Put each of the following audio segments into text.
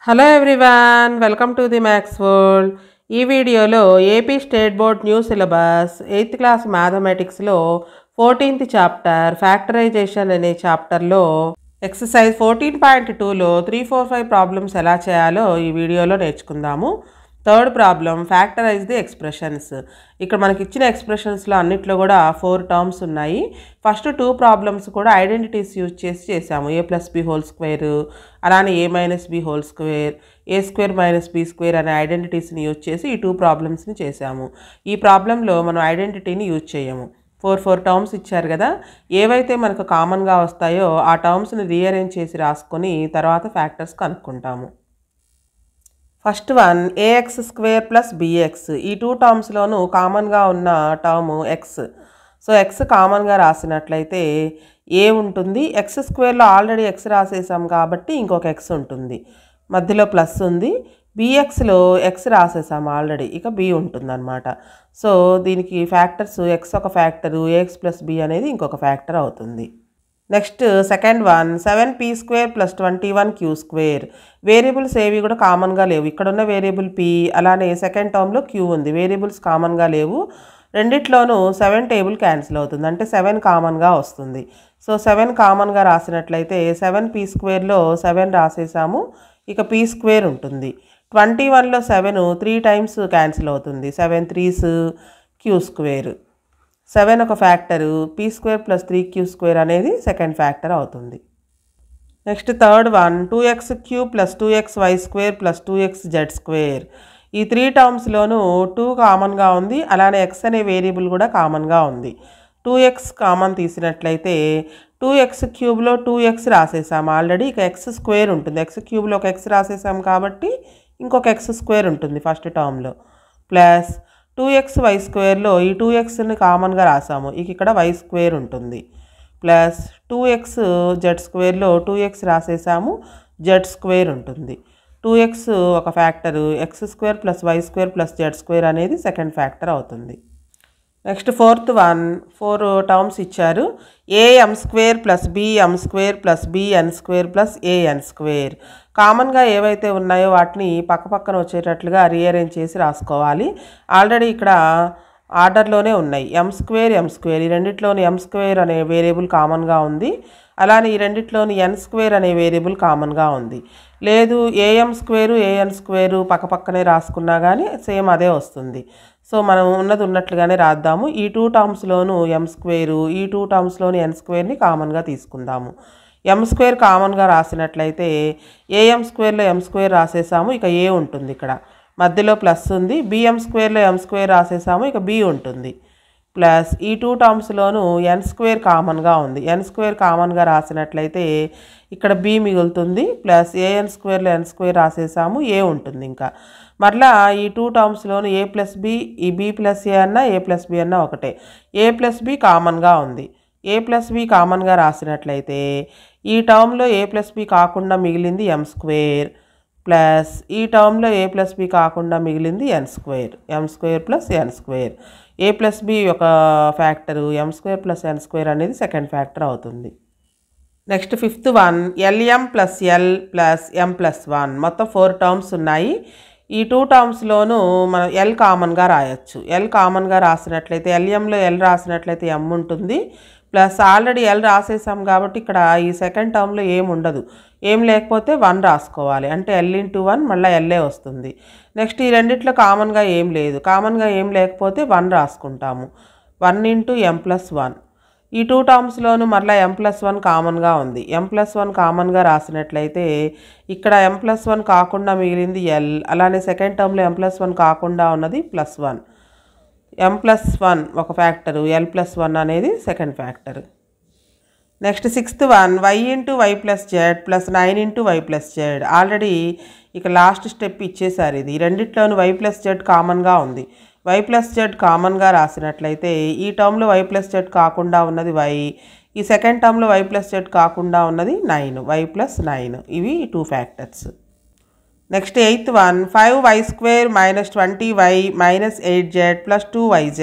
Hello everyone, welcome to the maths world. ఈ వీడియోలో AP state board new syllabus 8th class మ్యాథమెటిక్స్లో 14th chapter factorisation అనే చాప్టర్లో exercise 14.2లో 3, 4, 5 problems ఎలా చేయాలో ఈ వీడియోలో నేర్చుకుందాము. Third problem, factorise the expressions. ఇక్కడ మనకి ఇచ్చిన ఎక్స్ప్రెషన్స్లో అన్నిట్లో కూడా 4 టర్మ్స్ ఉన్నాయి. ఫస్ట్ 2 ప్రాబ్లమ్స్ కూడా ఐడెంటిటీస్ యూజ్ చేసి చేసాము. a+b² అలానే a-b², a² - b² అనే ఐడెంటిటీస్ని యూజ్ చేసి ఈ 2 ప్రాబ్లమ్స్ని చేసాము. ఈ ప్రాబ్లంలో మనం ఐడెంటిటీని యూజ్ చేయము. 4 టర్మ్స్ ఇచ్చారు కదా, ఏవైతే మనకు కామన్గా వస్తాయో ఆ టర్మ్స్ని రీఅరేంజ్ చేసి రాసుకొని తర్వాత ఫ్యాక్టర్స్ కనుక్కుంటాము. First one, ax² + bx. ఈ 2 టర్మ్స్లోనూ కామన్గా ఉన్న టర్మ్ ఎక్స్. సో ఎక్స్ కామన్గా రాసినట్లయితే ఏ ఉంటుంది, x² ఆల్రెడీ ఎక్స్ రాసేసాం కాబట్టి ఇంకొక ఎక్స్ ఉంటుంది, మధ్యలో ప్లస్ ఉంది. bxలో ఎక్స్ రాసేసాం ఆల్రెడీ, ఇక b ఉంటుందన్నమాట. సో దీనికి ఫ్యాక్టర్స్ ఎక్స్ ఒక ఫ్యాక్టరు, ax + b అనేది ఇంకొక ఫ్యాక్టర్ అవుతుంది. Next second one, 7p² + 21q². Variables ఏవి కూడా కామన్గా లేవు. ఇక్కడ ఉన్న వేరియబుల్ p, అలానే సెకండ్ టర్మ్లో q ఉంది. వేరియబుల్స్ కామన్గా లేవు. రెండిట్లోనూ 7 టేబుల్ క్యాన్సిల్ అవుతుంది, అంటే 7 కామన్గా వస్తుంది. సో 7 కామన్గా రాసినట్లయితే 7p²లో 7 రాసేసాము, ఇక p² ఉంటుంది. 21లో 7 3 టైమ్స్ క్యాన్సిల్ అవుతుంది, 7 3s q². 7 ఒక ఫ్యాక్టరు, p² + 3q² అనేది సెకండ్ ఫ్యాక్టర్ అవుతుంది. Next third one, 2x³ + 2xy² + 2xz². ఈ 3 టర్మ్స్లోనూ 2 కామన్గా ఉంది, అలానే x అనే వేరియబుల్ కూడా కామన్గా ఉంది. 2x common తీసినట్లయితే 2x³ 2x రాసేసాం already, ఇక x² ఉంటుంది. x³ ఒక x రాసేసాం కాబట్టి ఇంకొక x² ఉంటుంది ఫస్ట్ టర్మ్లో, ప్లస్ 2xy²లో ఈ 2xని కామన్గా రాసాము, ఇక ఇక్కడ y² ఉంటుంది, ప్లస్ 2xz²లో 2x రాసేసాము, z² ఉంటుంది. 2x ఒక ఫ్యాక్టరు, x² + y² + z² అనేది సెకండ్ ఫ్యాక్టర్ అవుతుంది. నెక్స్ట్ ఫోర్త్ వన్, 4 టర్మ్స్ ఇచ్చారు. am² + bm² + bn² + an². కామన్గా ఏవైతే ఉన్నాయో వాటిని పక్కన వచ్చేటట్లుగా రీఅరేంజ్ చేసి రాసుకోవాలి. ఆల్రెడీ ఇక్కడ ఆర్డర్లోనే ఉన్నాయి. m² ఈ రెండిట్లోని m² అనే వేరియబుల్ కామన్గా ఉంది, అలానే ఈ రెండిట్లోని n² అనే వేరియబుల్ కామన్గా ఉంది. లేదు am² an² పక్కనే రాసుకున్నా కానీ సేమ్ అదే వస్తుంది. సో మనం ఉన్నట్లుగానే రాద్దాము. ఈ 2 టర్మ్స్లోనూ m², ఈ 2 టర్మ్స్లోని n²ని కామన్గా తీసుకుందాము. m² కామన్గా రాసినట్లయితే am²లో m² రాసేసాము, ఇక a ఉంటుంది, ఇక్కడ మధ్యలో ప్లస్ ఉంది. bm²లో m² రాసేసాము, ఇక b ఉంటుంది, ప్లస్ ఈ 2 టర్మ్స్లోనూ n² కామన్గా ఉంది. n² కామన్గా రాసినట్లయితే ఇక్కడ b మిగులుతుంది, ప్లస్ an²లో n² రాసేసాము, a ఉంటుంది. ఇంకా మరలా ఈ 2 టర్మ్స్లోనూ a + b, ఈ b + a అన్నా a + b అన్నా ఒకటే. a + b కామన్గా ఉంది. a + b కామన్గా రాసినట్లయితే ఈ టర్మ్లో a + b కాకుండా మిగిలింది m², ప్లస్ ఈ టర్మ్లో a + b కాకుండా మిగిలింది n², m² + n². a + b ఒక ఫ్యాక్టరు, m² + n² అనేది సెకండ్ ఫ్యాక్టర్ అవుతుంది. Next fifth one, lm + l + m+1. మొత్తం 4 టర్మ్స్ ఉన్నాయి. ఈ 2 టర్మ్స్లోనూ మనం l కామన్గా రాయొచ్చు. l కామన్గా రాసినట్లయితే lmలో l రాసినట్లయితే m ఉంటుంది, ప్లస్ ఆల్రెడీ l రాసేసాం కాబట్టి ఇక్కడ ఈ సెకండ్ టర్మ్లో ఏం ఉండదు, ఏం లేకపోతే 1 రాసుకోవాలి, అంటే l × 1 మళ్ళీ l వస్తుంది. నెక్స్ట్ ఈ రెండిట్లో కామన్గా ఏం లేదు, కామన్గా ఏం లేకపోతే 1 రాసుకుంటాము, 1 × m+1. ఈ 2 టర్మ్స్లోనూ మళ్ళీ m+1 కామన్గా ఉంది. m+1 కామన్గా రాసినట్లయితే ఇక్కడ m+1 కాకుండా మిగిలింది l, అలానే సెకండ్ టర్మ్లో m+1 కాకుండా ఉన్నది +1. m+1 ఒక ఫ్యాక్టరు, l+1 అనేది second factor. Next sixth one, y × y + z + 9 × y + z. Already ఇక లాస్ట్ స్టెప్ ఇచ్చేసారు. ఇది రెండిట్లోనూ y + z కామన్గా ఉంది. y + z కామన్గా రాసినట్లయితే ఈ టర్మ్లో y + z కాకుండా ఉన్నది y, ఈ సెకండ్ టర్మ్లో y + z కాకుండా ఉన్నది 9, y + 9. ఇవి 2 factors. Next eighth one, 5y² - 20y - 8z + 2yz.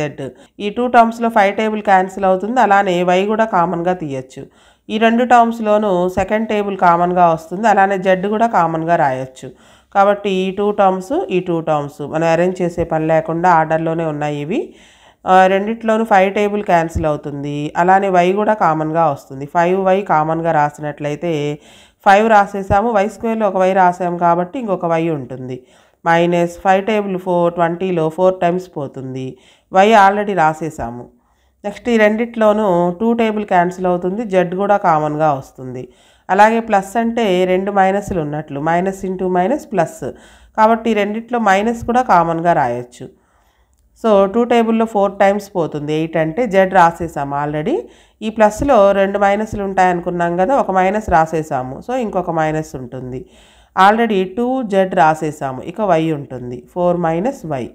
ఈ 2 టర్మ్స్లో 5 టేబుల్ క్యాన్సిల్ అవుతుంది, అలానే y కూడా కామన్గా తీయచ్చు. ఈ 2 టర్మ్స్లోనూ సెకండ్ టేబుల్ కామన్గా వస్తుంది, అలానే z కూడా కామన్గా రాయొచ్చు. కాబట్టి ఈ టూ టర్మ్స్ మనం అరేంజ్ చేసే పని లేకుండా ఆర్డర్లోనే ఉన్నాయి ఇవి. రెండిట్లోనూ 5 టేబుల్ క్యాన్సిల్ అవుతుంది. అలానే y కూడా కామన్గా వస్తుంది. 5y కామన్గా రాసినట్లయితే 5 రాసేసాము, y స్క్వేర్లో ఒక y రాసాము కాబట్టి ఇంకొక y ఉంటుంది. మైనస్ 5 టేబుల్ 20లో 4 టైమ్స్ పోతుంది. y ఆల్రెడీ రాసేసాము. నెక్స్ట్ ఈ రెండిట్లోనూ 2 టేబుల్ క్యాన్సిల్ అవుతుంది, z కూడా కామన్గా వస్తుంది. అలాగే ప్లస్ అంటే 2 మైనస్లు ఉన్నట్లు, మైనస్ ఇంటూ మైనస్ ప్లస్, కాబట్టి ఈ రెండిట్లో మైనస్ కూడా కామన్గా రాయొచ్చు. సో 2 టేబుల్లో 4 టైమ్స్ పోతుంది, 8 అంటే z రాసేసాము ఆల్రెడీ. ఈ ప్లస్లో 2 మైనస్లు ఉంటాయనుకున్నాం కదా, ఒక మైనస్ రాసేసాము, సో ఇంకొక మైనస్ ఉంటుంది. ఆల్రెడీ 2z రాసేసాము, ఇక y ఉంటుంది, 4 మైనస్ y.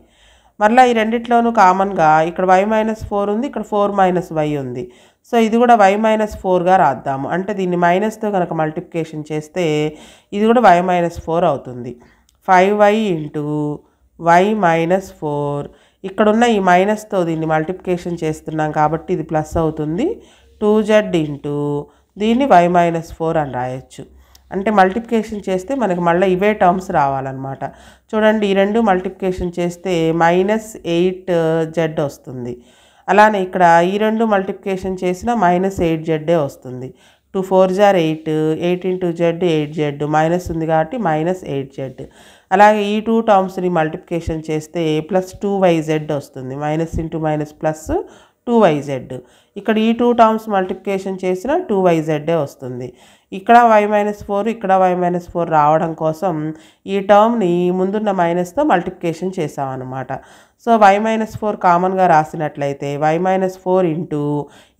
మళ్ళీ ఈ రెండిట్లోనూ కామన్గా ఇక్కడ y మైనస్ 4 ఉంది, ఇక్కడ 4 మైనస్ y ఉంది. సో ఇది కూడా y మైనస్ 4గా రాద్దాము. అంటే దీన్ని మైనస్తో కనుక మల్టిప్లికేషన్ చేస్తే ఇది కూడా y మైనస్ 4 అవుతుంది. 5y into y minus 4. ఇక్కడున్న ఈ మైనస్తో దీన్ని మల్టిప్లికేషన్ చేస్తున్నాం కాబట్టి ఇది ప్లస్ అవుతుంది. 2z ఇంటూ దీన్ని y మైనస్ 4 అని రాయొచ్చు. అంటే మల్టిప్లికేషన్ చేస్తే మనకి మళ్ళీ ఇవే టర్మ్స్ రావాలన్నమాట. చూడండి, ఈ రెండు మల్టిప్లికేషన్ చేస్తే మైనస్ 8z వస్తుంది. అలానే ఇక్కడ ఈ రెండు మల్టిప్లికేషన్ చేసిన మైనస్ 8z వస్తుంది. 2 4 = 8, 8 ఇంటూ z 8z, మైనస్ ఉంది కాబట్టి మైనస్ 8z. అలాగే ఈ 2 టర్మ్స్ని మల్టిప్లికేషన్ చేస్తే ప్లస్ 2yz వస్తుంది. Minus into minus plus 2yz. ఇక్కడ ఈ 2 టర్మ్స్ మల్టిప్లికేషన్ చేసిన 2yz వస్తుంది. ఇక్కడ y మైనస్ 4, ఇక్కడ y మైనస్ 4 రావడం కోసం ఈ టర్మ్ని ముందున్న మైనస్తో మల్టిప్లికేషన్ చేసామన్నమాట. సో y మైనస్ 4 కామన్గా రాసినట్లయితే y మైనస్ 4 ఇంటూ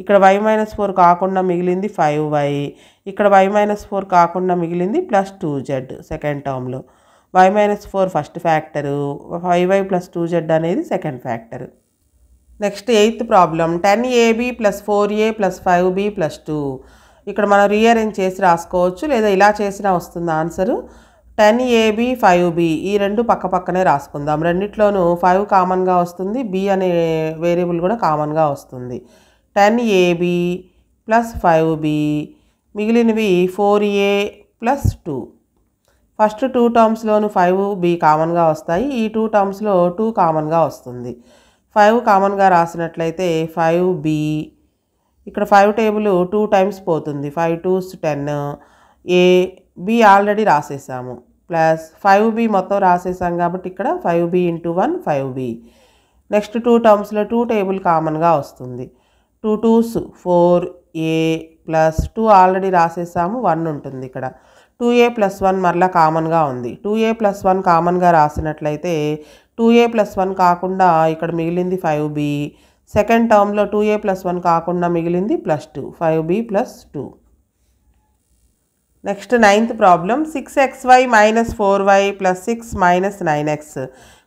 ఇక్కడ y మైనస్ 4 కాకుండా మిగిలింది 5y, ఇక్కడ y మైనస్ 4 కాకుండా మిగిలింది ప్లస్ 2z సెకండ్ టర్మ్లో. y minus 4 first factor, 5y plus 2z అనేది second factor. Next 8th problem, 10ab plus 4a plus 5b plus 2. ఇక్కడ మనం రీఅరేంజ్ చేసి రాసుకోవచ్చు, లేదా ఇలా చేసినా వస్తుంది ఆన్సరు. 10ab 5b ఈ రెండు పక్క పక్కనే రాసుకుందాం. రెండిట్లోనూ 5 కామన్గా వస్తుంది, b అనే వేరియబుల్ కూడా కామన్గా వస్తుంది. 10ab ప్లస్ 5b, మిగిలినవి 4a ప్లస్ 2. ఫస్ట్ 2 టర్మ్స్లోను 5b కామన్గా వస్తాయి, ఈ 2 టర్మ్స్లో 2 కామన్గా వస్తుంది. 5 కామన్గా రాసినట్లయితే 5b, ఇక్కడ 5 టేబుల్ 2 టైమ్స్ పోతుంది, 5 2s 10, a b ఆల్రెడీ రాసేసాము, ప్లస్ 5b మొత్తం రాసేసాం కాబట్టి ఇక్కడ 5b into 1 5b. Next 2 టర్మ్స్లో 2 table కామన్గా వస్తుంది, 2 2s 4a ప్లస్ 2 ఆల్రెడీ రాసేసాము, 1 ఉంటుంది. ఇక్కడ 2a ప్లస్ 1 మరలా కామన్గా ఉంది, 2a ప్లస్ 1 కామన్గా రాసినట్లయితే 2a ప్లస్ 1 కాకుండా ఇక్కడ మిగిలింది 5b. సెకండ్ టర్మ్లో 2a ప్లస్ 1 కాకుండా మిగిలింది plus 2, 5b plus 2. Next 9th problem, 6xy minus 4y plus 6 minus 9x.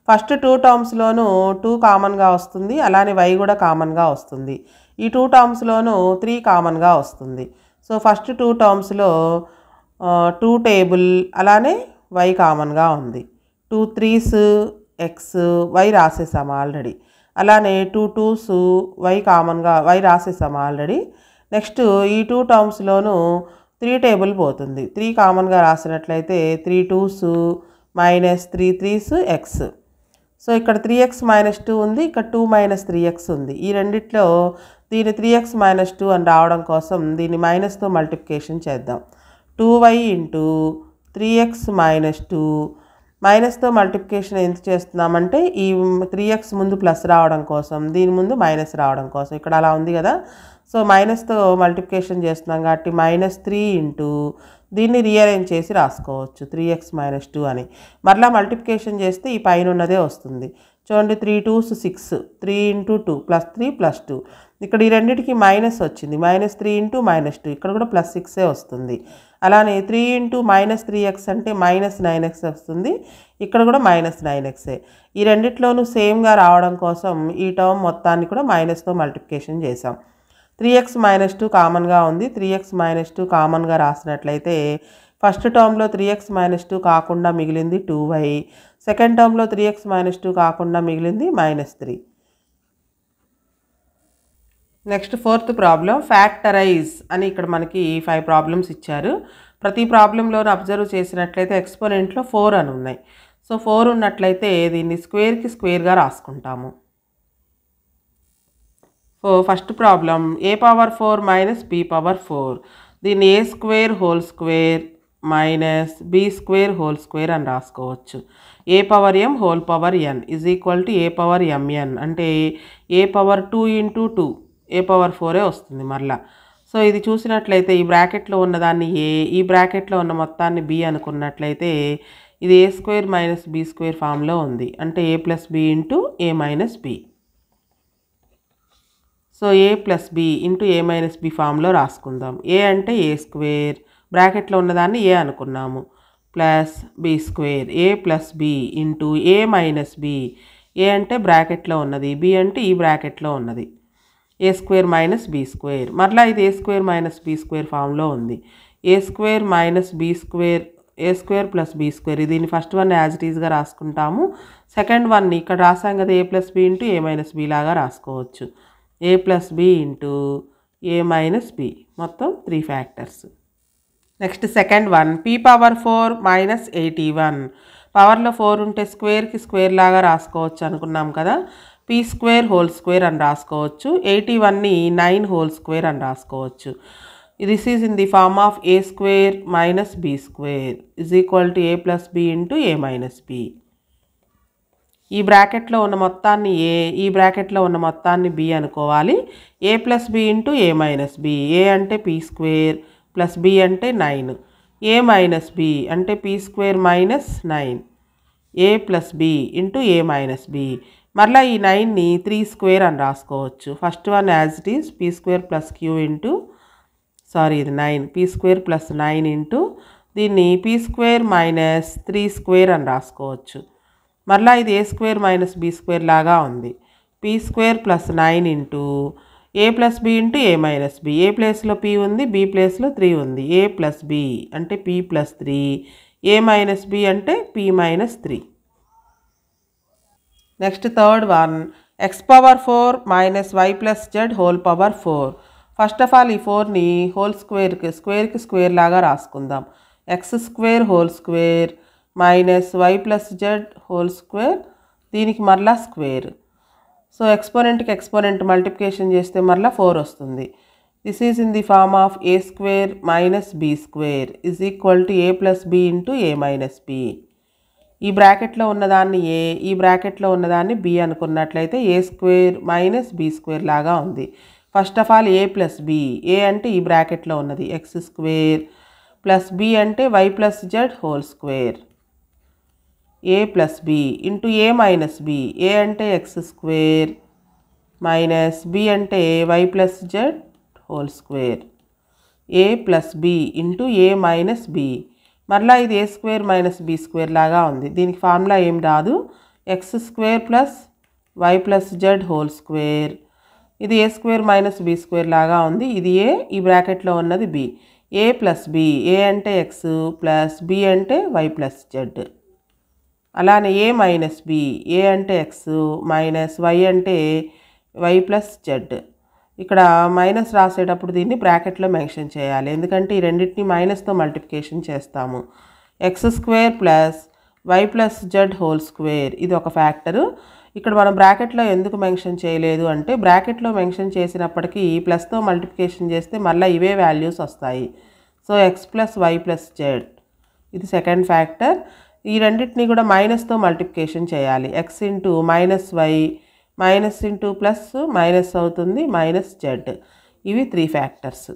First 2 టర్మ్స్లోనూ 2 కామన్గా వస్తుంది, అలానే y కూడా కామన్గా వస్తుంది. ఈ 2 టర్మ్స్లోనూ 3 కామన్గా వస్తుంది. సో ఫస్ట్ 2 టర్మ్స్లో 2 టేబుల్, అలానే y కామన్గా ఉంది. 2 3s x, y రాసేసాము ఆల్రెడీ. అలానే 2 2s y కామన్గా y రాసేసాము ఆల్రెడీ. నెక్స్ట్ ఈ 2 టర్మ్స్లోనూ 3 టేబుల్ పోతుంది, 3 కామన్గా రాసినట్లయితే 3 2s minus 3 3s x. So ఇక్కడ 3x మైనస్ 2 ఉంది, ఇక్కడ 2 మైనస్ 3x ఉంది. ఈ రెండిట్లో దీన్ని 3x మైనస్ 2 అని రావడం కోసం దీన్ని మైనస్తో మల్టిప్లికేషన్ చేద్దాం. 2y into 3x minus 2. మైనస్తో multiplication ఎందుకు చేస్తున్నామంటే ఈ 3x ముందు ప్లస్ రావడం కోసం, దీని ముందు మైనస్ రావడం కోసం. ఇక్కడ అలా ఉంది కదా, సో మైనస్తో మల్టిప్లికేషన్ చేస్తున్నాం కాబట్టి మైనస్ 3 ఇంటూ దీన్ని రీఅరేంజ్ చేసి రాసుకోవచ్చు 3x మైనస్ 2 అని. మరలా మల్టిప్లికేషన్ చేస్తే ఈ పైన ఉన్నదే వస్తుంది. చూడండి, 3 2s 6, 3 ఇంటూ 2 ప్లస్ 3 ప్లస్ 2. ఇక్కడ ఈ రెండింటికి మైనస్ వచ్చింది, మైనస్ 3 ఇంటూ మైనస్ 2, ఇక్కడ కూడా ప్లస్ 6 వస్తుంది. అలానే 3 ఇంటూ మైనస్ 3x అంటే మైనస్ 9x వస్తుంది, ఇక్కడ కూడా మైనస్ 9x. ఈ రెండిట్లోనూ సేమ్గా రావడం కోసం ఈ టర్మ్ మొత్తాన్ని కూడా మైనస్తో మల్టిప్లికేషన్ చేసాం. 3x మైనస్ 2 కామన్గా ఉంది, 3x మైనస్ 2 కామన్గా రాసినట్లయితే ఫస్ట్ టర్మ్లో 3x మైనస్ 2 కాకుండా మిగిలింది 2y, సెకండ్ టర్మ్లో 3x మైనస్ 2 కాకుండా మిగిలింది minus 3. Next 4th problem, factorise అని ఇక్కడ మనకి 5 ప్రాబ్లమ్స్ ఇచ్చారు. ప్రతి ప్రాబ్లంలోనూ అబ్జర్వ్ చేసినట్లయితే ఎక్స్పోనెంట్లో 4 అని ఉన్నాయి. సో 4 ఉన్నట్లయితే దీన్ని స్క్వేర్కి స్క్వేర్గా రాసుకుంటాము. First problem a power 4 minus b power 4, దీన్ని a square whole square minus b square whole square అని రాసుకోవచ్చు. a power m whole power n is equal to a power mn, అంటే a power 2 into 2 a power 4 వస్తుంది మళ్ళా. So ఇది చూసినట్లయితే ఈ బ్రాకెట్లో ఉన్నదాన్ని a, ఈ బ్రాకెట్లో ఉన్న మొత్తాన్ని b అనుకున్నట్లయితే ఇది a square minus b square ఫామ్లో ఉంది, అంటే a plus b into a minus b. So a plus b into a minus b ఫామ్లో రాసుకుందాం. a అంటే a స్క్వేర్, బ్రాకెట్లో ఉన్నదాన్ని a అనుకున్నాము, plus b square, a plus b into a minus b. a అంటే బ్రాకెట్లో ఉన్నది, b అంటే ఈ బ్రాకెట్లో ఉన్నది, a square minus b square. మరలా ఇది a square minus b square ఫామ్లో ఉంది. a square minus b square, a square plus b square. దీన్ని ఫస్ట్ వన్ యాజ్ ఇట్ ఈస్గా రాసుకుంటాము. సెకండ్ వన్ని ఇక్కడ రాసాం కదా a plus b into a minus b లాగా రాసుకోవచ్చు. a plus b into a minus b, మొత్తం 3 factors. Next second one p power 4 minus 81. పవర్లో 4 ఉంటే స్క్వేర్కి స్క్వేర్ లాగా రాసుకోవచ్చు అనుకున్నాం కదా, p స్క్వేర్ హోల్ స్క్వేర్ అని రాసుకోవచ్చు. 81ని 9 హోల్ స్క్వేర్ అని రాసుకోవచ్చు. This is in the form of a square minus b square is equal to a plus b into a minus b. ఈ బ్రాకెట్లో ఉన్న మొత్తాన్ని a, ఈ బ్రాకెట్లో ఉన్న మొత్తాన్ని b అనుకోవాలి. a plus b into a minus b. a అంటే p స్క్వేర్ ప్లస్ b అంటే 9, a మైనస్ b అంటే p square minus 9, a plus b into a minus b. మరలా ఈ 9ని 3 స్క్వేర్ అని రాసుకోవచ్చు. First one as it is p square plus q into, sorry ఇది 9, p square plus 9 into దీన్ని p square minus 3 square అని రాసుకోవచ్చు. మరలా ఇది a square minus b square లాగా ఉంది. p square plus 9 into a plus b into a minus b. a ప్లేస్లో p ఉంది, b ప్లేస్లో 3 ఉంది. a ప్లస్ b అంటే p plus 3, a minus b అంటే p minus 3. Next third one x power 4 minus y plus z whole power 4. First of all ఈ 4ని whole స్క్వేర్కి square లాగా రాసుకుందాం. x square whole square minus y plus z whole square, దీనికి మరలా square. So ఎక్స్పోనెంట్కి exponent multiplication చేస్తే మరలా 4 వస్తుంది. This is in the form of a square minus b square is equal to a plus b into a minus b. ఈ బ్రాకెట్లో ఉన్నదాన్ని a, ఈ బ్రాకెట్లో ఉన్నదాన్ని b అనుకున్నట్లయితే a square minus b square లాగా ఉంది. First of all a plus b, a అంటే ఈ బ్రాకెట్లో ఉన్నది x స్క్వేర్ ప్లస్ b అంటే y plus z whole square, a plus b into a minus b. a అంటే x స్క్వేర్ మైనస్ b అంటే y plus z whole square, a plus b into a minus b. మరలా ఇది a square minus b square లాగా ఉంది. దీనికి formula ఏం రాదు, x square plus y plus z whole square. ఇది a square minus b square లాగా ఉంది. ఇది a, ఈ బ్రాకెట్లో ఉన్నది b. a plus b, a అంటే x ప్లస్ b అంటే y ప్లస్ z. అలానే a మైనస్ b, a అంటే x మైనస్ y అంటే y ప్లస్ z. ఇక్కడ మైనస్ రాసేటప్పుడు దీన్ని బ్రాకెట్లో మెన్షన్ చేయాలి, ఎందుకంటే ఈ రెండింటిని మైనస్తో మల్టిప్లికేషన్ చేస్తాము. x square plus y plus z whole square ఇది ఒక ఫ్యాక్టరు. ఇక్కడ మనం బ్రాకెట్లో ఎందుకు మెన్షన్ చేయలేదు అంటే, బ్రాకెట్లో మెన్షన్ చేసినప్పటికీ ప్లస్తో మల్టిప్లికేషన్ చేస్తే మళ్ళీ ఇవే వాల్యూస్ వస్తాయి. So x plus y plus z ఇది సెకండ్ ఫ్యాక్టర్. ఈ రెండింటిని కూడా మైనస్తో మల్టిప్లికేషన్ చేయాలి. x into minus y minus into plus minus అవుతుంది, మైనస్ z. ఇవి 3 factors.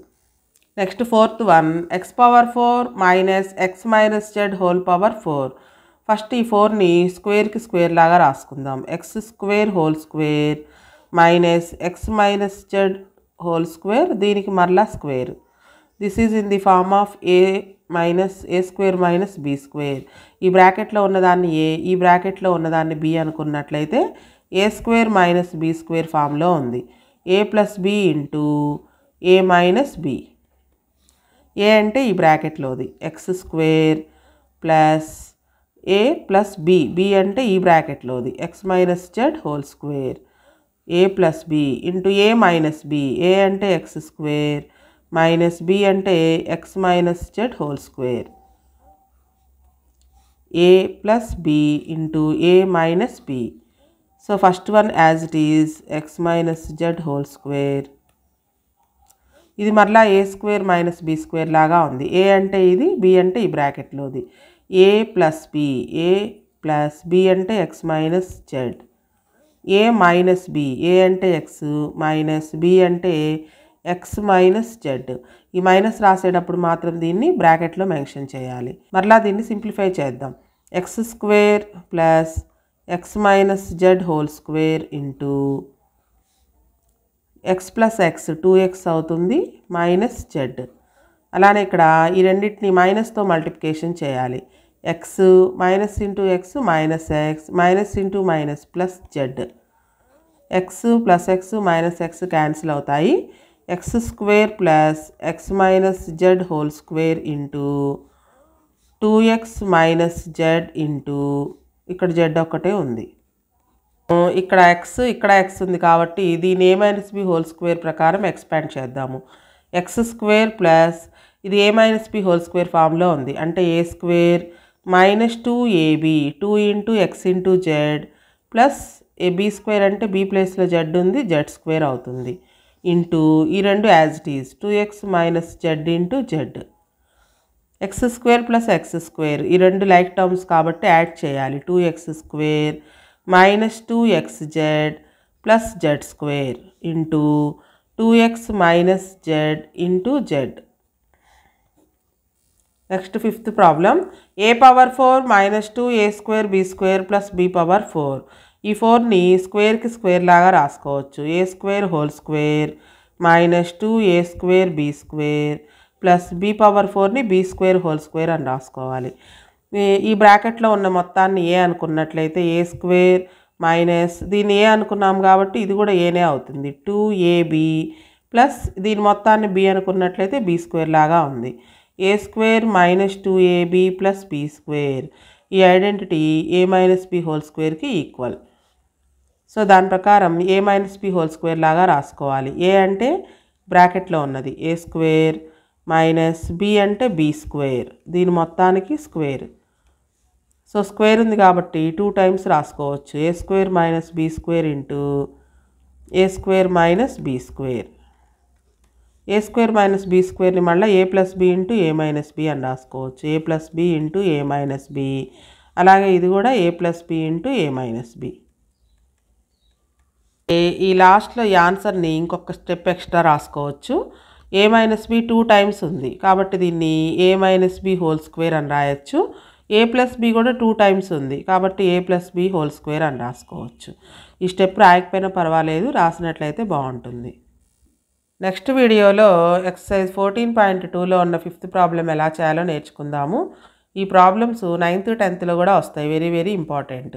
Next fourth one x power 4 minus x minus z whole power 4. First ఈ 4ని స్క్వేర్కి స్క్వేర్ లాగా రాసుకుందాం. x square whole square minus x minus z whole square, దీనికి మరలా square. This is in the form of a minus a square minus b square. ఈ బ్రాకెట్లో ఉన్నదాన్ని a, ఈ బ్రాకెట్లో ఉన్నదాన్ని b అనుకున్నట్లయితే a square minus b square ఫామ్లో ఉంది. a plus b into a minus b. a అంటే ఈ బ్రాకెట్లోది x square plus a plus b, b అంటే ఈ బ్రాకెట్లోది x minus z whole square, a plus b into a minus b. a అంటే x square minus b అంటే x minus z whole square, a plus b into a minus b. So first one as it is x minus z whole square. ఇది మరలా ఏ square minus b square లాగా ఉంది. ఏ అంటే ఇది, B అంటే ఈ బ్రాకెట్లోది. ఏ plus B, ఏ plus B అంటే x minus Z, ఏ minus B, ఏ అంటే ఎక్స్ మైనస్ బి అంటే ఎక్స్ మైనస్ జెడ్. ఈ మైనస్ రాసేటప్పుడు మాత్రం దీన్ని బ్రాకెట్లో మెన్షన్ చేయాలి. మరలా దీన్ని సింప్లిఫై చేద్దాం. X square plus x minus z whole square into x plus x 2x అవుతుంది మైనస్ జెడ్. అలానే ఇక్కడ ఈ రెండింటిని మైనస్తో మల్టిప్లికేషన్ చేయాలి. X minus into x minus x, minus into minus plus z. X plus x minus x cancel అవుతాయి. X square plus x minus z whole square into 2x minus z into ఇక్కడ z ఒక్కటే ఉంది. ఇక్కడ x ఉంది కాబట్టి దీని a minus b whole square ప్రకారం expand చేద్దాము. ఎక్స్ స్క్వేర్ ప్లస్ ఇది a minus b whole square ఫామ్లో ఉంది అంటే a square minus 2ab 2 into x into z plus a b square అంటే బి ప్లేస్లో జెడ్ ఉంది, జెడ్ స్క్వేర్ అవుతుంది ఇంటూ ఈ రెండు as it is 2x minus z into z. X square plus x square ఈ రెండు లైక్ టర్మ్స్ కాబట్టి add చేయాలి. 2x square minus 2xz plus z square into 2x minus z into z. Next fifth problem. A power 4 minus 2a square b square plus b power 4. ఈ 4ని స్క్వేర్కి square లాగా రాసుకోవచ్చు. A square whole square minus 2a square b square plus b power 4ని b square whole square అని రాసుకోవాలి. ఈ బ్రాకెట్లో ఉన్న మొత్తాన్ని ఏ అనుకున్నట్లయితే ఏ స్క్వేర్ మైనస్ దీన్ని ఏ అనుకున్నాం కాబట్టి ఇది కూడా ఏనే అవుతుంది 2ab ప్లస్ దీని మొత్తాన్ని బి అనుకున్నట్లయితే బి స్క్వేర్ లాగా ఉంది. A square minus 2ab plus b square ఈ identity a minus b whole స్క్వేర్కి ఈక్వల్. సో దాని ప్రకారం a minus b whole square లాగా రాసుకోవాలి. ఏ అంటే బ్రాకెట్లో ఉన్నది ఏ స్క్వేర్ మైనస్ బి అంటే బి స్క్వేర్ దీని మొత్తానికి స్క్వేర్. సో స్క్వేర్ ఉంది కాబట్టి 2 టైమ్స్ రాసుకోవచ్చు. A square minus b square into a square minus b square. A square minus b స్క్వేర్ని మళ్ళీ a plus b into a minus b అని రాసుకోవచ్చు. A plus b into a minus b. అలాగే ఇది కూడా a plus b into a minus b. ఈ లాస్ట్లో ఈ ఆన్సర్ని ఇంకొక స్టెప్ ఎక్స్ట్రా రాసుకోవచ్చు. ఏ మైనస్ బి 2 టైమ్స్ ఉంది కాబట్టి దీన్ని ఏ మైనస్ బి హోల్ స్క్వేర్ అని రాయొచ్చు. ఏ ప్లస్ బి కూడా 2 టైమ్స్ ఉంది కాబట్టి ఏ ప్లస్ బి హోల్ స్క్వేర్ అని రాసుకోవచ్చు. ఈ స్టెప్ రాయకపోయినా పర్వాలేదు, రాసినట్లయితే బాగుంటుంది. నెక్స్ట్ వీడియోలో ఎక్సర్సైజ్ 14.2లో ఉన్న 5th ప్రాబ్లం ఎలా చేయాలో నేర్చుకుందాము. ఈ ప్రాబ్లమ్స్ 9th 10thలో కూడా వస్తాయి. Very very important.